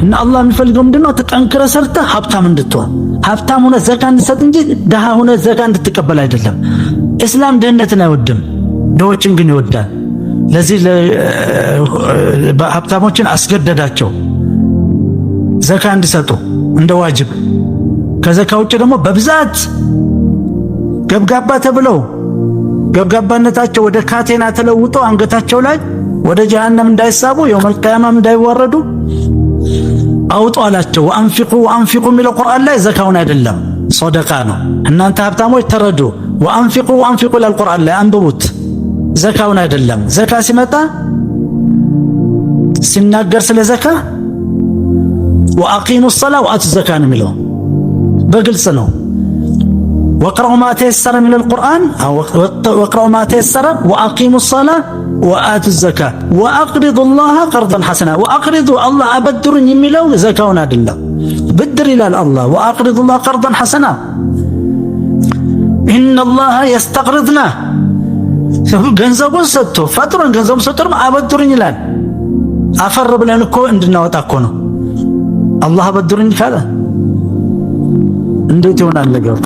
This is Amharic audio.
እና አላህ የሚፈልገው ምንድነው? ተጠንክረህ ሰርተህ ሀብታም እንድትሆን፣ ሀብታም ሆነ ዘካ እንድትሰጥ እንጂ ደሃ ሆነ ዘካ እንድትቀበል አይደለም። እስላም ድህነትን አይወድም፣ ድሆችን ግን ይወዳል። ለዚህ ሀብታሞችን አስገደዳቸው ዘካ እንዲሰጡ እንደ ዋጅብ። ከዘካ ውጭ ደግሞ በብዛት ገብጋባ ተብለው ገብጋባነታቸው ወደ ካቴና ተለውጦ አንገታቸው ላይ ወደ ጀሃነም እንዳይሳቡ የውመል ቂያማም እንዳይዋረዱ አውጡ አላቸው። ወአንፊቁ የሚለው ቁርአን ላይ ዘካውን አይደለም ሶደቃ ነው። እናንተ ሀብታሞች ተረዱ። ወአንፊቁ ይላል ቁርአን ላይ አንብቡት፣ ዘካውን አይደለም። ዘካ ሲመጣ ሲናገር ስለ ዘካ ወአቂሙ ሰላ ወአቱ ዘካ ነው የሚለው በግልጽ ነው። ወቅረኡ ማ ተየሰረ ሚነል ቁርአን ወቅረኡ ማ ተየሰረ ወአቂሙ ሰላ ወአቱ ዘካ ወአቅሪዱ ላህ ቀርደን ሐሰና። ወአቅሪዱ አላህ አበድሩኝ የሚለው ዘካውን አይደለም፣ ብድር ይላል አላህ። ወአቅሪዱ ላህ ቀርደን ሐሰና ኢነላህ የስተቅሪድና ገንዘቡን ሰጥቶ ፈጥሮን ገንዘቡን ሰጥቶ አበድሩኝ ይላል። አፈር ብለን እኮ እንድናወጣ እኮ ነው። አላህ አበድሩኝ ካለ እንዴት ይሆናል ነገሩ?